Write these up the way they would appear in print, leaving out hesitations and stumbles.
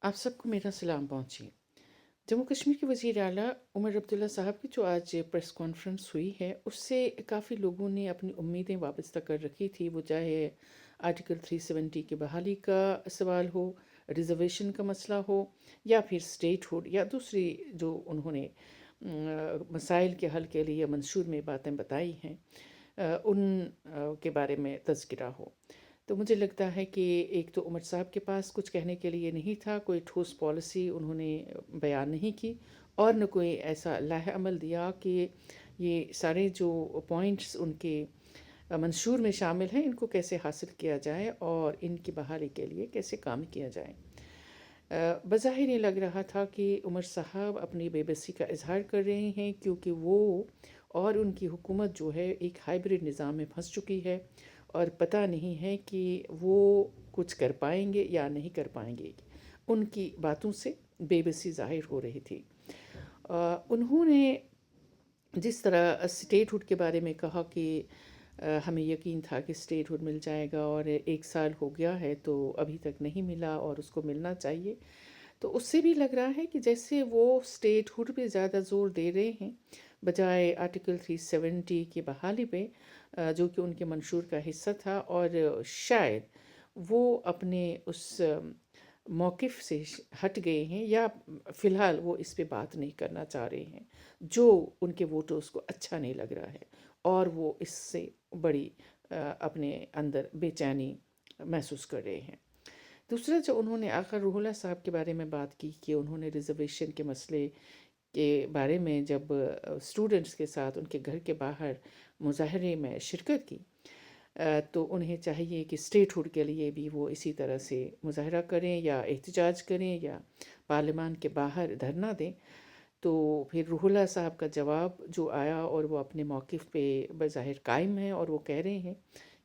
आप सबको मेरा सलाम पहुँचे। जम्मू कश्मीर के वज़ीर आला उमर अब्दुल्ला साहब की जो आज प्रेस कॉन्फ्रेंस हुई है, उससे काफ़ी लोगों ने अपनी उम्मीदें वाबस्ता कर रखी थी। वो चाहे आर्टिकल 370 की बहाली का सवाल हो, रिज़र्वेशन का मसला हो, या फिर स्टेटहुड या दूसरी जो उन्होंने मसाइल के हल के लिए मंशूर में बातें बताई हैं, के बारे में तज़किरा हो। तो मुझे लगता है कि एक तो उमर साहब के पास कुछ कहने के लिए नहीं था, कोई ठोस पॉलिसी उन्होंने बयान नहीं की, और न कोई ऐसा लाहे अमल दिया कि ये सारे जो पॉइंट्स उनके मंशूर में शामिल हैं, इनको कैसे हासिल किया जाए और इनकी बहाली के लिए कैसे काम किया जाए। बज़ाहिर ये लग रहा था कि उमर साहब अपनी बेबसी का इजहार कर रहे हैं, क्योंकि वो और उनकी हुकूमत जो है एक हाइब्रिड निज़ाम में फंस चुकी है, और पता नहीं है कि वो कुछ कर पाएंगे या नहीं कर पाएंगे। उनकी बातों से बेबसी ज़ाहिर हो रही थी। उन्होंने जिस तरह स्टेटहुड के बारे में कहा कि हमें यकीन था कि स्टेटहुड मिल जाएगा, और 1 साल हो गया है तो अभी तक नहीं मिला और उसको मिलना चाहिए। तो उससे भी लग रहा है कि जैसे वो स्टेटहुड पे ज़्यादा ज़ोर दे रहे हैं, बजाय आर्टिकल 370 की बहाली पे, जो कि उनके मंशूर का हिस्सा था। और शायद वो अपने उस मौक़िफ़ से हट गए हैं, या फ़िलहाल वो इस पे बात नहीं करना चाह रहे हैं, जो उनके वोटर्स को अच्छा नहीं लग रहा है, और वो इससे बड़ी अपने अंदर बेचैनी महसूस कर रहे हैं। दूसरा, जो उन्होंने आखिर रूहुल्लाह साहब के बारे में बात की कि उन्होंने रिज़र्वेशन के मसले के बारे में जब स्टूडेंट्स के साथ उनके घर के बाहर मुज़ाहरे में शिरकत की, तो उन्हें चाहिए कि स्टेटहुड के लिए भी वो इसी तरह से मुज़ाहरा करें या एहतजाज करें या पार्लियामान के बाहर धरना दें। तो फिर रूहुल्लाह साहब का जवाब जो आया, और वो अपने मौक़िफ़ पे बज़ाहिर कायम हैं, और वो कह रहे हैं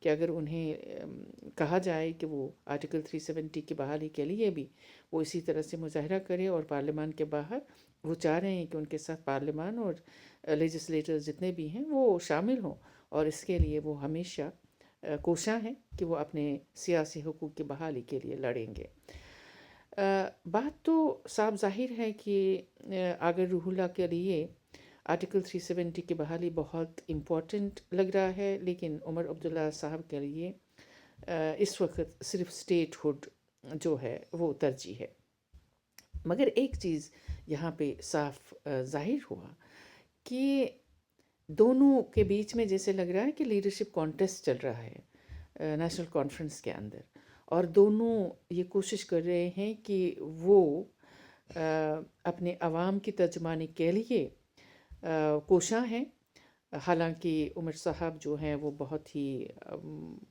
कि अगर उन्हें कहा जाए कि वो आर्टिकल 370 की बहाली के लिए भी वो इसी तरह से मुज़ाहरा करें और पार्लियामान के बाहर, वो चाह रहे हैं कि उनके साथ पार्लियामान और लेजिस्लेटर्स जितने भी हैं वो शामिल हों, और इसके लिए वो हमेशा कोशां हैं कि वो अपने सियासी हुकूक की बहाली के लिए लड़ेंगे। बात तो साफ ज़ाहिर है कि अगर रूहुल्लाह के लिए आर्टिकल 370 की बहाली बहुत इम्पोर्टेंट लग रहा है, लेकिन उमर अब्दुल्ला साहब के लिए इस वक्त सिर्फ स्टेटहुड जो है वो तरजीह है। मगर एक चीज़ यहाँ पे साफ ज़ाहिर हुआ कि दोनों के बीच में जैसे लग रहा है कि लीडरशिप कॉन्टेस्ट चल रहा है नेशनल कॉन्फ्रेंस के अंदर, और दोनों ये कोशिश कर रहे हैं कि वो अपने अवाम की तर्जमानी के लिए कोशां हैं। हालांकि उमर साहब जो हैं वो बहुत ही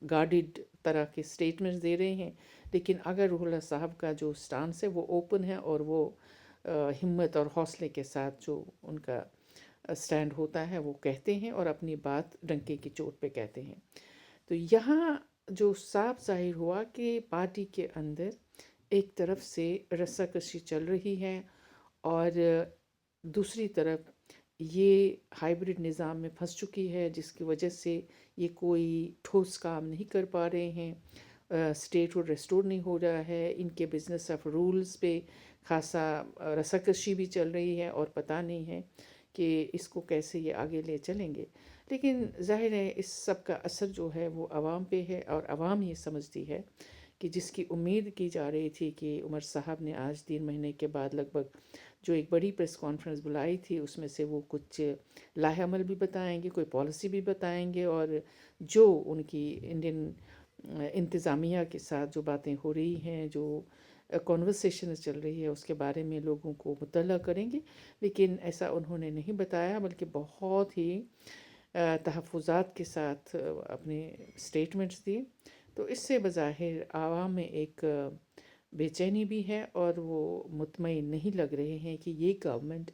गार्डेड तरह के स्टेटमेंट्स दे रहे हैं, लेकिन अगर रूहुल्लाह साहब का जो स्टांस है वो ओपन है, और वो हिम्मत और हौसले के साथ जो उनका स्टैंड होता है वो कहते हैं, और अपनी बात डंके की चोट पे कहते हैं। तो यहाँ जो साफ ज़ाहिर हुआ कि पार्टी के अंदर एक तरफ से रस्साकशी चल रही है, और दूसरी तरफ ये हाइब्रिड निज़ाम में फंस चुकी है, जिसकी वजह से ये कोई ठोस काम नहीं कर पा रहे हैं। स्टेटहुड रेस्टोर नहीं हो रहा है, इनके बिजनेस ऑफ रूल्स पे खासा रस्साकशी भी चल रही है, और पता नहीं है कि इसको कैसे ये आगे ले चलेंगे। लेकिन जाहिर है इस सब का असर जो है वो आवाम पे है, और आवाम ये समझती है कि जिसकी उम्मीद की जा रही थी कि उमर साहब ने आज 3 महीने के बाद लगभग जो एक बड़ी प्रेस कॉन्फ्रेंस बुलाई थी, उसमें से वो कुछ लाहे अमल भी बताएंगे, कोई पॉलिसी भी बताएंगे, और जो उनकी इंडियन इंतज़ामिया के साथ जो बातें हो रही हैं, जो कॉन्वर्सेशन चल रही है, उसके बारे में लोगों को मुत्तला करेंगे। लेकिन ऐसा उन्होंने नहीं बताया, बल्कि बहुत ही तहफ़्फ़ुज़ात के साथ अपने स्टेटमेंट्स दिए। तो इससे बज़ाहिर आवाम में एक बेचैनी भी है, और वो मुतमईन नहीं लग रहे हैं कि ये गवर्नमेंट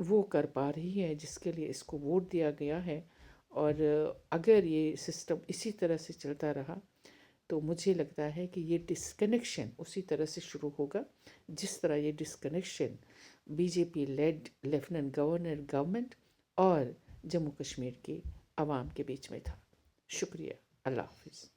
वो कर पा रही है जिसके लिए इसको वोट दिया गया है। और अगर ये सिस्टम इसी तरह से चलता रहा, तो मुझे लगता है कि ये डिस्कनेक्शन उसी तरह से शुरू होगा जिस तरह ये disconnection BJP lead lieutenant governor government और जम्मू कश्मीर के आवाम के बीच में था। शुक्रिया। अल्लाह हाफ़िज़।